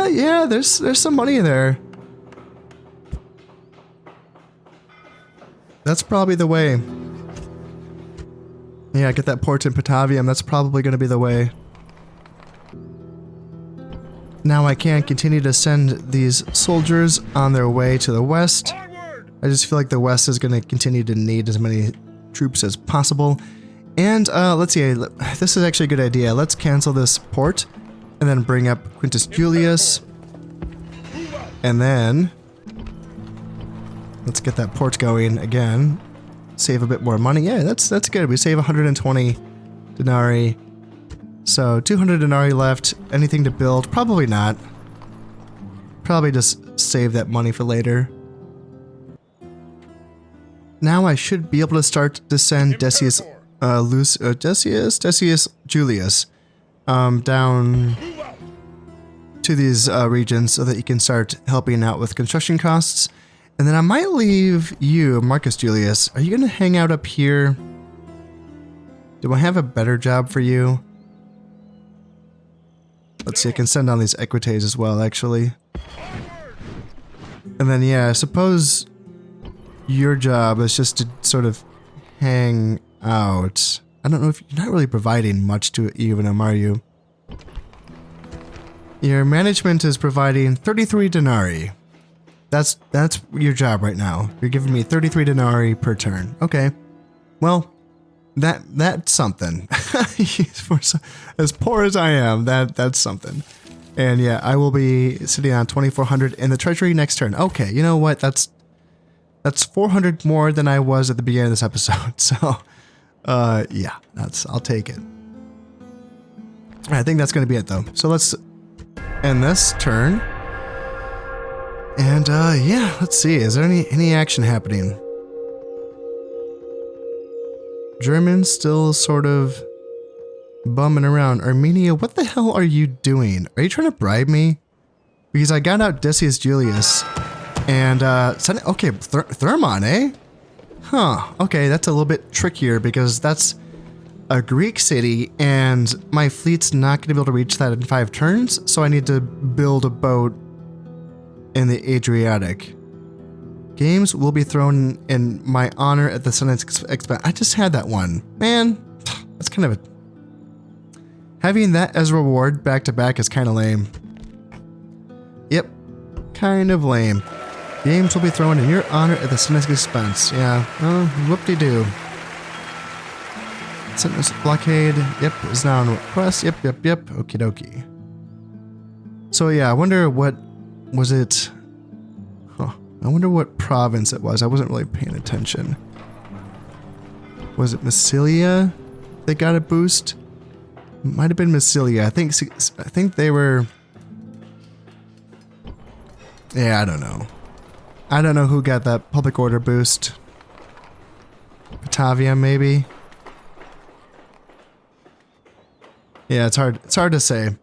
Yeah, there's some money there. That's probably the way. Yeah, get that port in Patavium. That's probably going to be the way. Now I can continue to send these soldiers on their way to the west. I just feel like the west is going to continue to need as many troops as possible. And let's see, this is actually a good idea. Let's cancel this port. And then bring up Quintus Julius. And then... let's get that port going again. Save a bit more money. Yeah, that's good. We save 120 denarii. So 200 denarii left. Anything to build? Probably not. Probably just save that money for later. Now I should be able to start to send Decius Julius down to these regions so that you can start helping out with construction costs. And then I might leave you, Marcus Julius. Are you going to hang out up here? Do I have a better job for you? Let's see, I can send on these equites as well, actually. And then, yeah, I suppose your job is just to sort of hang out. I don't know if you're not really providing much to Evenum, are you? Your management is providing 33 denarii. That's your job right now. You're giving me 33 denarii per turn. Okay. Well, that's something. As poor as I am, that's something. And yeah, I will be sitting on 2,400 in the treasury next turn. Okay, you know what? That's 400 more than I was at the beginning of this episode. So, yeah, I'll take it. I think that's going to be it though. So let's end this turn. And yeah, let's see. Is there any action happening? Germans still sort of bumming around. Armenia, what the hell are you doing? Are you trying to bribe me? Because I got out Decius Julius. And, okay, Thermon, eh? Huh, okay, that's a little bit trickier because that's a Greek city, and my fleet's not going to be able to reach that in 5 turns, so I need to build a boat in the Adriatic. Games will be thrown in my honor at the Senate's expense. I just had that one. Man, that's kind of a... Having that as a reward back to back is kind of lame. Yep, kind of lame. Games will be thrown in your honor at the Senate's expense. Yeah, whoop-de-doo. Sentence blockade, yep, is now on request. Yep. Okie dokie. So yeah, I wonder what was it? Huh. I wonder what province it was. I wasn't really paying attention. Was it Massilia that got a boost? Might have been Massilia. I think they were. Yeah, I don't know. I don't know who got that public order boost. Batavia, maybe. Yeah, it's hard to say.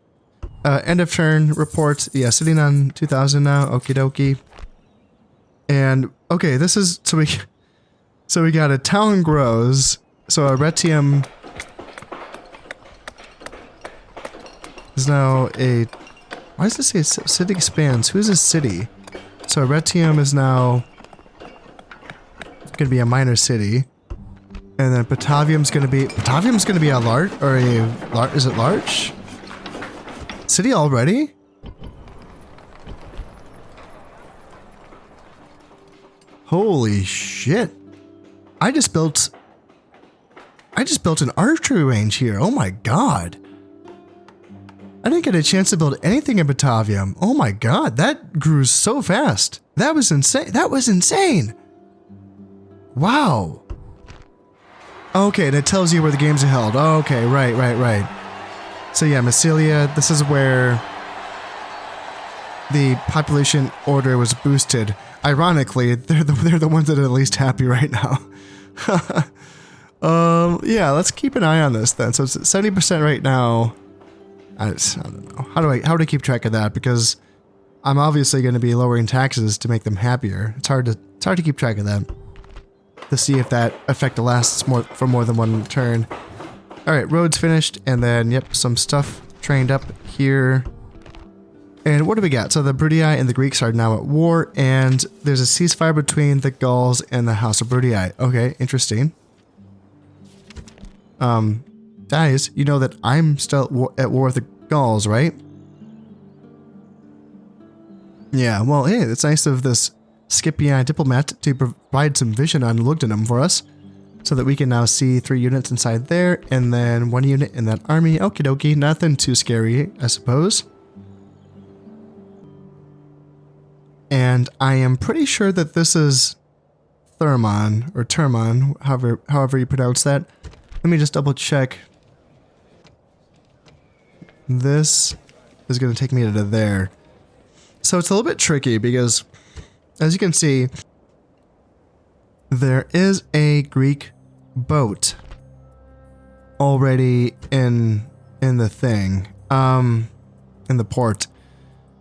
End of turn report. Yeah, sitting on 2,000 now. Okie dokie. And okay, this is so we got a town grows. So Arretium is now a. Why does this say city expands? Who's a city? So Arretium is now going to be a minor city. And then Batavium's gonna be a large, or is it large? City already? Holy shit. I just built an archery range here. Oh my god. I didn't get a chance to build anything in Batavium. Oh my god, that grew so fast. That was insane. Wow. Okay, and it tells you where the games are held. Oh, okay, right. So yeah, Massilia, this is where the population order was boosted. Ironically, they're the ones that are the least happy right now. Yeah, let's keep an eye on this then. So it's at 70% right now. I don't know. How do I keep track of that? Because I'm obviously going to be lowering taxes to make them happier. It's hard to keep track of that. To see if that effect lasts for more than one turn. Alright, roads finished, and then, yep, some stuff trained up here. And what do we got? So the Bruttii and the Greeks are now at war, and there's a ceasefire between the Gauls and the House of Bruttii. Okay, interesting. Guys, you know that I'm still at war with the Gauls, right? Yeah, well, hey, it's nice of this Scipii diplomat to provide some vision on Lugdunum for us, so that we can now see 3 units inside there, and then 1 unit in that army. Okie dokie, nothing too scary, I suppose. And I am pretty sure that this is Thermon, or Termon, however you pronounce that. Let me just double check. This is going to take me to there. So it's a little bit tricky because, as you can see, there is a Greek boat already in the thing, in the port.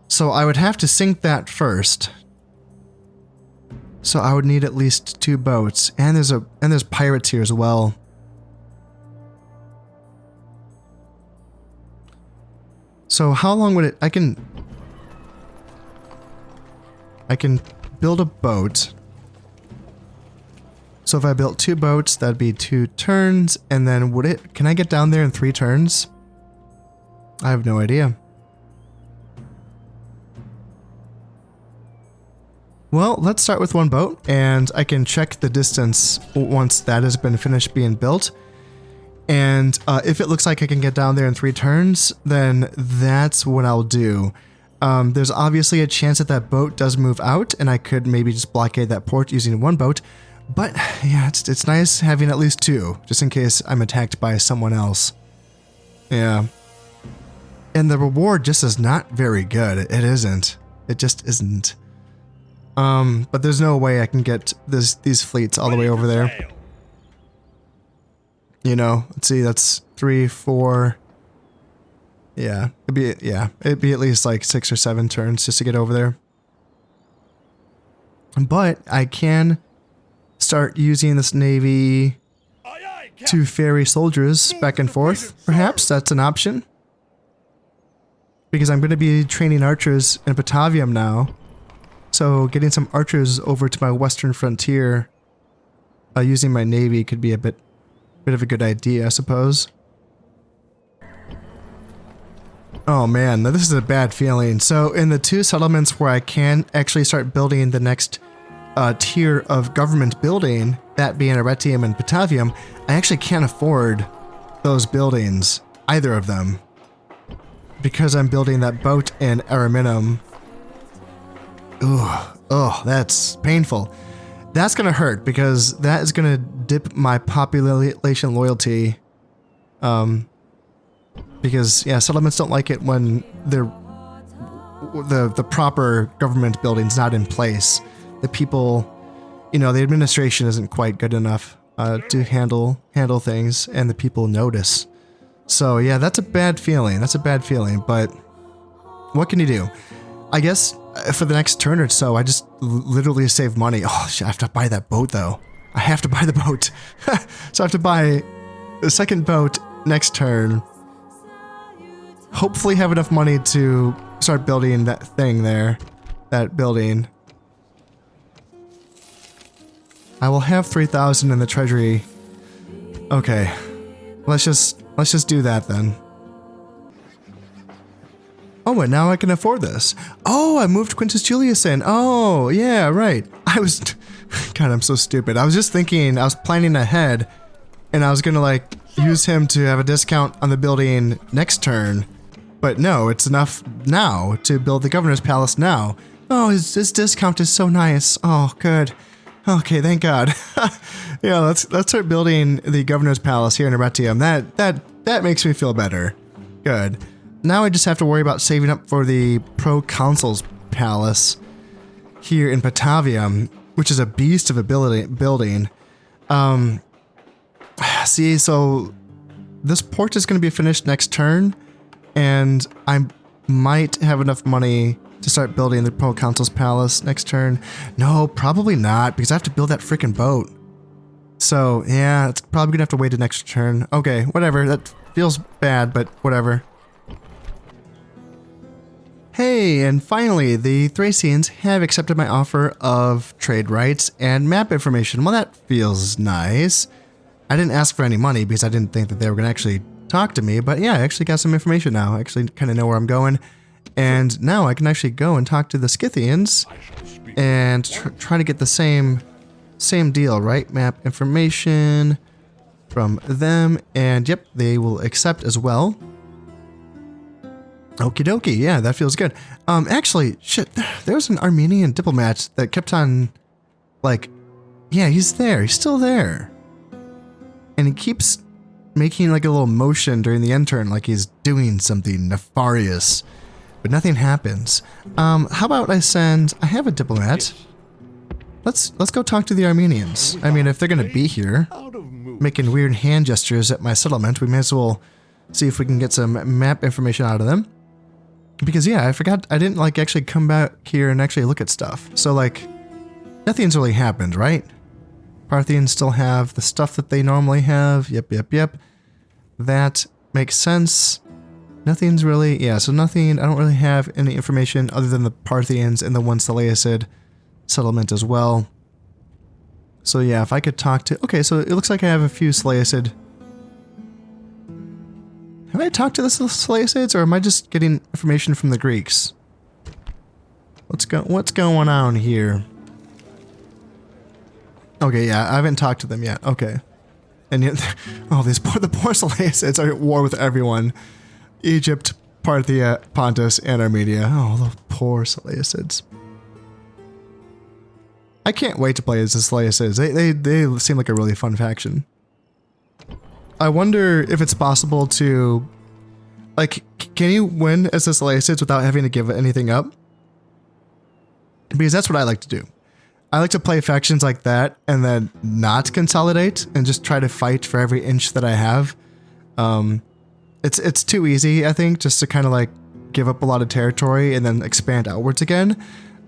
So I would have to sink that first. So I would need at least 2 boats, and there's pirates here as well. So how long would it? I can build a boat. So if I built 2 boats, that'd be 2 turns, and then can I get down there in 3 turns? I have no idea. Well, let's start with 1 boat, and I can check the distance once that has been finished being built. And if it looks like I can get down there in 3 turns, then that's what I'll do. There's obviously a chance that boat does move out, and I could maybe just blockade that port using 1 boat. But yeah, it's nice having at least 2, just in case I'm attacked by someone else. Yeah. And the reward just is not very good. It isn't. It just isn't. But there's no way I can get these fleets all the way over there. You know, let's see, that's 3, 4. Yeah, it'd be at least like 6 or 7 turns just to get over there. But I can start using this navy to ferry soldiers back and forth. Perhaps that's an option. Because I'm going to be training archers in Batavium now. So getting some archers over to my western frontier using my navy could be a bit of a good idea, I suppose. Oh man, now this is a bad feeling. So in the two settlements where I can actually start building the next tier of government building, that being Arretium and Batavium, I actually can't afford those buildings, either of them, because I'm building that boat in Ariminum. Ugh, that's painful. That's gonna hurt because that is gonna dip my population loyalty. Because yeah, settlements don't like it when the proper government building's not in place. The people, you know, the administration isn't quite good enough to handle things, and the people notice. So yeah, that's a bad feeling. That's a bad feeling. But what can you do? I guess for the next turn or so, I just literally save money. Oh shit, I have to buy that boat though. I have to buy the boat. So I have to buy the second boat next turn. Hopefully have enough money to start building that thing there. That building. I will have 3,000 in the treasury. Okay. Let's just do that then. Oh, and now I can afford this. Oh, I moved Quintus Julius in. Oh, yeah, right. God, I'm so stupid. I was just thinking, I was planning ahead, and I was gonna like use him to have a discount on the building next turn. But no, it's enough now to build the governor's palace now. Oh, his discount is so nice. Oh, good. Okay, thank God. Yeah, let's start building the governor's palace here in Arretium. That makes me feel better. Good. Now I just have to worry about saving up for the proconsul's palace here in Batavium, which is a beast of a building. See, so this port is going to be finished next turn. And I might have enough money to start building the proconsul's palace next turn. No, probably not, because I have to build that freaking boat. So, yeah, it's probably gonna have to wait the next turn. Okay, whatever. That feels bad, but whatever. Hey, and finally, the Thracians have accepted my offer of trade rights and map information. Well, that feels nice. I didn't ask for any money because I didn't think that they were gonna actually talk to me, but yeah, I actually got some information now. I actually kind of know where I'm going, and now I can actually go and talk to the Scythians and try to get the same deal, right? Map information from them, and yep, they will accept as well. Okie dokie, yeah, that feels good. Actually, shit, there was an Armenian diplomat that kept on, like, yeah, he's there, he's still there, and he keeps making like a little motion during the end turn, like he's doing something nefarious, but nothing happens. How about I have a diplomat. Let's go talk to the Armenians. I mean, if they're gonna be here, making weird hand gestures at my settlement, we may as well see if we can get some map information out of them. Because yeah, I forgot, I didn't like actually come back here and actually look at stuff. So like, nothing's really happened, right? Parthians still have the stuff that they normally have. Yep. That makes sense. Nothing's really, yeah, so nothing, I don't really have any information other than the Parthians and the one Seleucid settlement as well. So yeah, if I could talk to, okay, so it looks like I have a few Seleucid. Have I talked to the Seleucids, or am I just getting information from the Greeks? What's going on here? Okay, yeah, I haven't talked to them yet. Okay. And yet, oh, the poor Seleucids are at war with everyone. Egypt, Parthia, Pontus, and Armenia. Oh, the poor Seleucids. I can't wait to play as the Seleucids. They seem like a really fun faction. I wonder if it's possible to, like, can you win as the Seleucids without having to give anything up? Because that's what I like to do. I like to play factions like that and then not consolidate and just try to fight for every inch that I have. It's too easy, I think, just to kind of like give up a lot of territory and then expand outwards again.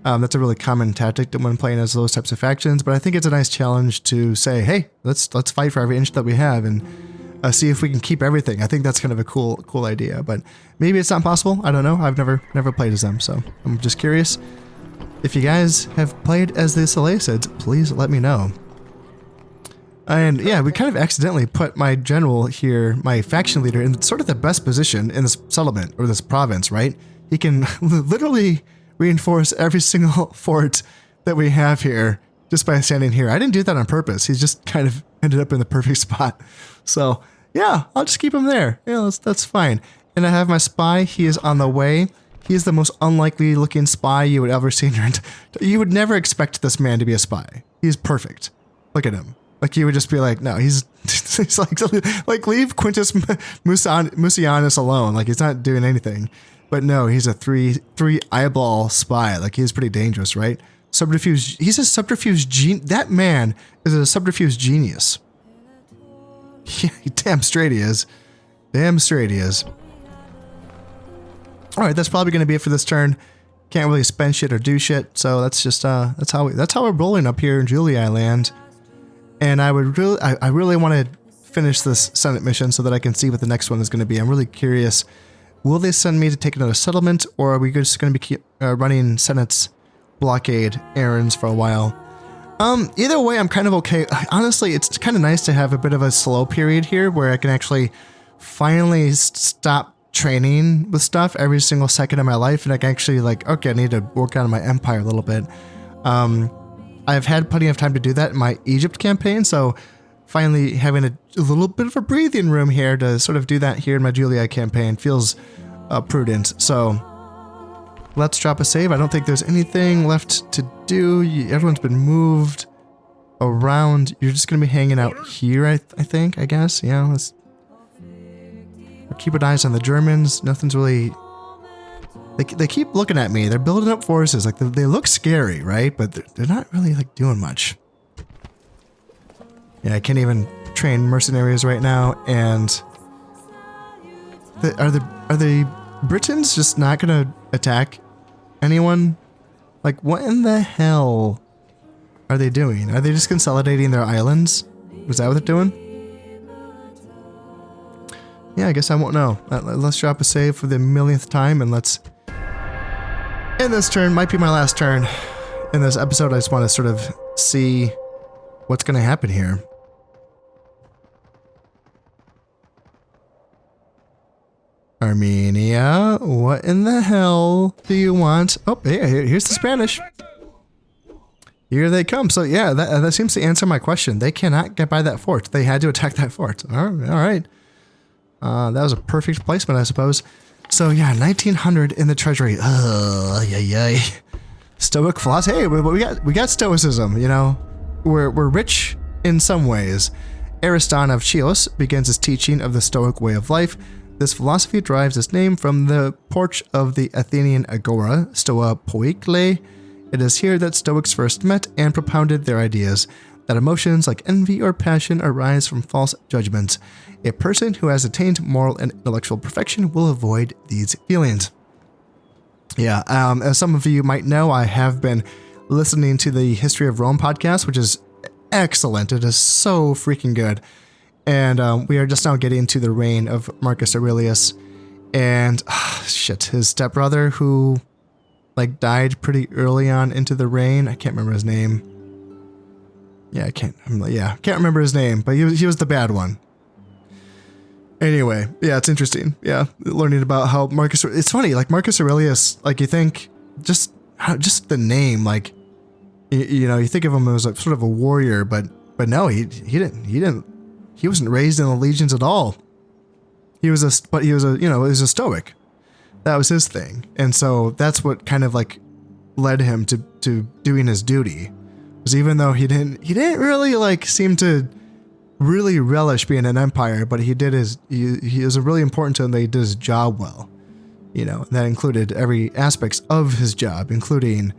That's a really common tactic when playing as those types of factions, but I think it's a nice challenge to say, hey, let's fight for every inch that we have and see if we can keep everything. I think that's kind of a cool idea, but maybe it's not possible. I don't know. I've never played as them, so I'm just curious. If you guys have played as the Seleucids, please let me know. And yeah, we kind of accidentally put my general here, my faction leader, in sort of the best position in this settlement or this province, right? He can literally reinforce every single fort that we have here just by standing here. I didn't do that on purpose. He's just kind of ended up in the perfect spot. So yeah, I'll just keep him there. Yeah, that's fine. And I have my spy. He is on the way. He is the most unlikely looking spy you would ever see. You would never expect this man to be a spy. He's perfect. Look at him. Like you would just be like, no, he's like leave Quintus Mucianus alone. Like he's not doing anything. But no, he's a three eyeball spy. Like he's pretty dangerous, right? Subterfuge. He's a subterfuge that man is a subterfuge genius. Yeah, damn straight he is. Damn straight he is. All right, that's probably going to be it for this turn. Can't really spend shit or do shit, so that's just that's how we're rolling up here in Julii land. And I really want to finish this Senate mission so that I can see what the next one is going to be. I'm really curious. Will they send me to take another settlement, or are we just going to be running Senate's blockade errands for a while? Either way, I'm kind of okay. Honestly, it's kind of nice to have a bit of a slow period here where I can actually finally stop training with stuff every single second of my life, and I can actually like, okay, I need to work on my empire a little bit. I've had plenty of time to do that in my Egypt campaign, so finally having a little bit of a breathing room here to sort of do that here in my Julii campaign feels prudent. So let's drop a save. I don't think there's anything left to do. Everyone's been moved around. You're just going to be hanging out here, I think, I guess. Yeah, let's keep an eye on the Germans. Nothing's really... They keep looking at me. They're building up forces. Like they look scary, right? But they're not really like doing much. Yeah, I can't even train mercenaries right now. And are the Britons just not gonna attack anyone? Like what in the hell are they doing? Are they just consolidating their islands? Was that what they're doing? Yeah, I guess I won't know. Let's drop a save for the millionth time and let's... In this turn, might be my last turn in this episode. I just want to sort of see what's going to happen here. Armenia, what in the hell do you want? Oh, yeah, here's the Spanish. Here they come. So yeah, that seems to answer my question. They cannot get by that fort. They had to attack that fort. All right. That was a perfect placement, I suppose. So yeah, 1900 in the treasury. Yay. Stoic philosophy. Hey, we got stoicism, you know. We're rich in some ways. Ariston of Chios begins his teaching of the Stoic way of life. This philosophy derives its name from the porch of the Athenian agora, Stoa Poikile. It is here that Stoics first met and propounded their ideas that emotions like envy or passion arise from false judgments. A person who has attained moral and intellectual perfection will avoid these feelings. Yeah, as some of you might know, I have been listening to the History of Rome podcast, which is excellent. It is so freaking good. And we are just now getting to the reign of Marcus Aurelius. And, his stepbrother who, like, died pretty early on into the reign. I can't remember his name. Yeah, can't remember his name, but he was the bad one. Anyway, yeah, it's interesting. Yeah, learning about how it's funny, like Marcus Aurelius, like you think just the name, like you know, you think of him as like sort of a warrior, but no, he wasn't raised in the legions at all. He was a Stoic. That was his thing. And so that's what kind of like led him to doing his duty. Because even though he didn't really like seem to really relish being an empire, but he was really important to him that he did his job well. You know, and that included every aspects of his job, including,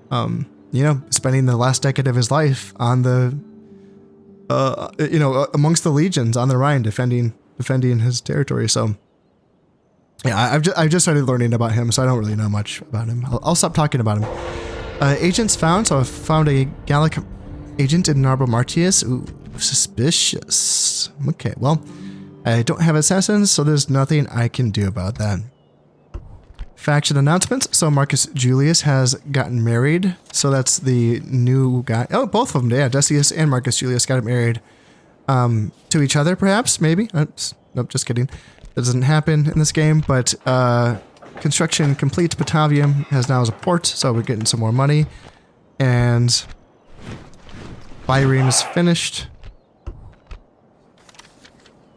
spending the last decade of his life on the, amongst the legions on the Rhine, defending his territory. So, yeah, I've just started learning about him, so I don't really know much about him. I'll stop talking about him. Agents found, so I found a Gallic agent in Narbo Martius. Ooh, suspicious. Okay, well, I don't have assassins, so there's nothing I can do about that. Faction announcements. So Marcus Julius has gotten married. So that's the new guy. Oh, both of them. Yeah, Decius and Marcus Julius got married to each other, perhaps, maybe. Nope, just kidding. That doesn't happen in this game, but construction complete. Batavium has now as a port, so we're getting some more money. And Byrene is finished.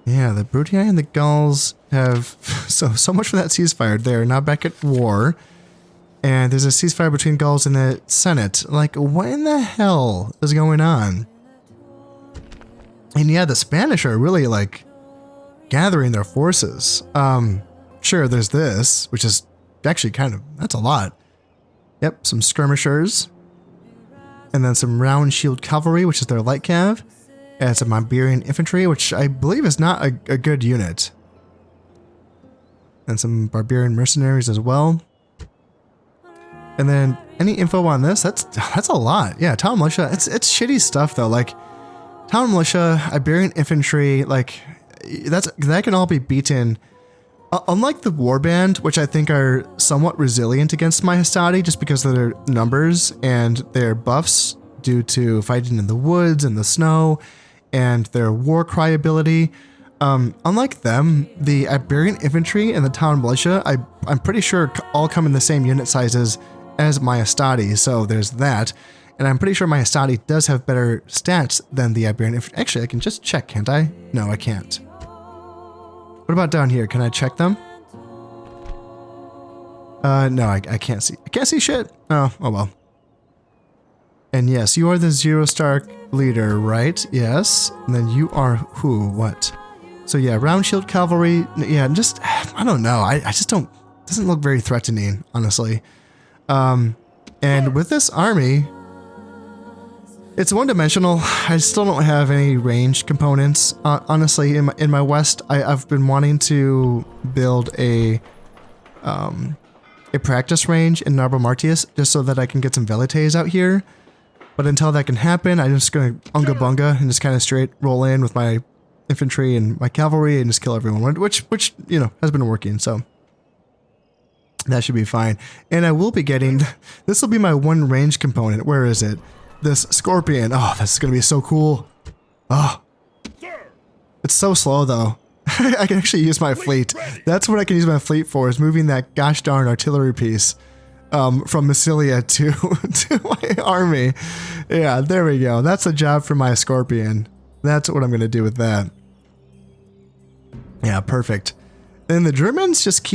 Yeah, the Brutii and the Gauls have so much for that ceasefire. They're now back at war, and there's a ceasefire between Gauls and the Senate. Like, what in the hell is going on? And yeah, the Spanish are really like gathering their forces. Sure, there's this, which is actually that's a lot. Yep, some skirmishers, and then some round shield cavalry, which is their light cav. And some Iberian infantry, which I believe is not a good unit. And some barbarian mercenaries as well. And then any info on this? That's a lot. Yeah, town militia. It's shitty stuff though. Like town militia, Iberian infantry, like that can all be beaten. Unlike the warband, which I think are somewhat resilient against my Hastati just because of their numbers and their buffs due to fighting in the woods and the snow, and their war cry ability. Unlike them, the Iberian infantry and the town militia, I'm pretty sure all come in the same unit sizes as my Hastati, so there's that. And I'm pretty sure my Hastati does have better stats than the Iberian infantry. Actually, I can just check, can't I? No, I can't. What about down here? Can I check them? No, I can't see. I can't see shit. Oh well. And yes, you are the 0-star leader, right? Yes. And then you are who? What? So yeah, round shield cavalry. Yeah, just, I don't know. I just don't, doesn't look very threatening, honestly. And with this army, it's one-dimensional. I still don't have any ranged components. Honestly, in my west, I've been wanting to build a practice range in Narbo Martius just so that I can get some velites out here. But until that can happen, I'm just going to unga bunga and just kind of straight roll in with my infantry and my cavalry and just kill everyone, which you know, has been working, so that should be fine. And I will be getting, this will be my one range component. Where is it? This Scorpion. Oh, that's going to be so cool. Oh, it's so slow though. I can actually use my fleet. That's what I can use my fleet for, is moving that gosh darn artillery piece from Massilia to my army. Yeah, there we go. That's a job for my Scorpion. That's what I'm going to do with that. Yeah, perfect. And the Germans just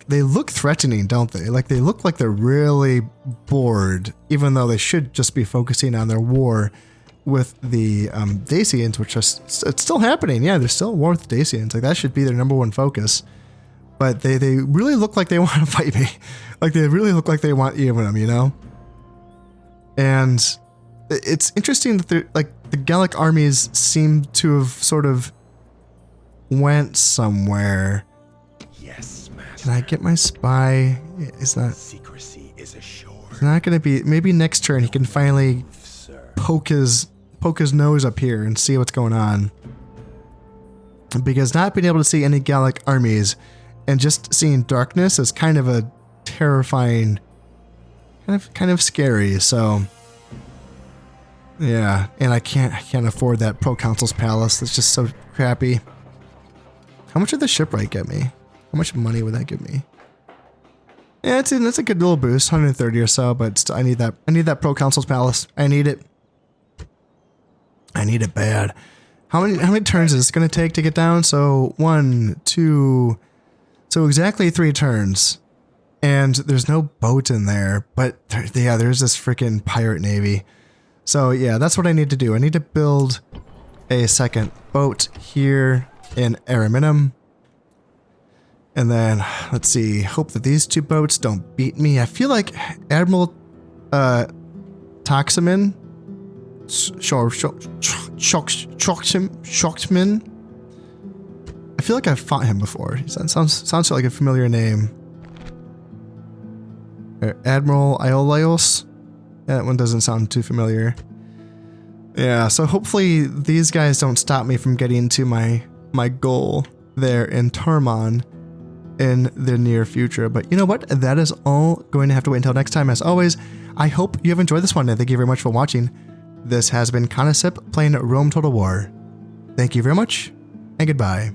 they look threatening, don't they? Like they look like they're really bored, even though they should just be focusing on their war with the Dacians, which it's still happening. Yeah, there's still a war with the Dacians. Like that should be their #1 focus. But they really look like they want to fight me. Like they really look like they want them, you know? And it's interesting that like the Gallic armies seem to have sort of went somewhere. Yes, master. Can I get my spy? Is that secrecy is assured? It's not gonna be. Maybe next turn he can finally poke his nose up here and see what's going on. Because not being able to see any Gallic armies and just seeing darkness is kind of a terrifying, kind of scary. So yeah, and I can't afford that proconsul's palace. That's just so crappy. How much did the shipwright get me? How much money would that give me? Yeah, that's a good little boost, 130 or so. But still, I need that proconsul's palace. I need it. I need it bad. How many turns is this going to take to get down? So 1, 2, so exactly 3 turns. And there's no boat in there, but yeah, there's this freaking pirate navy. So yeah, that's what I need to do. I need to build a second boat here in Ariminum. And then, let's see, hope that these 2 boats don't beat me. I feel like Admiral Toxamin, Shockman. I feel like I've fought him before. That sounds like a familiar name. Admiral Iolaos. That one doesn't sound too familiar. Yeah, so hopefully these guys don't stop me from getting to my goal there in Tarmon in the near future. But you know what? That is all going to have to wait until next time. As always, I hope you have enjoyed this one, and thank you very much for watching. This has been Conasip playing Rome Total War. Thank you very much, and goodbye.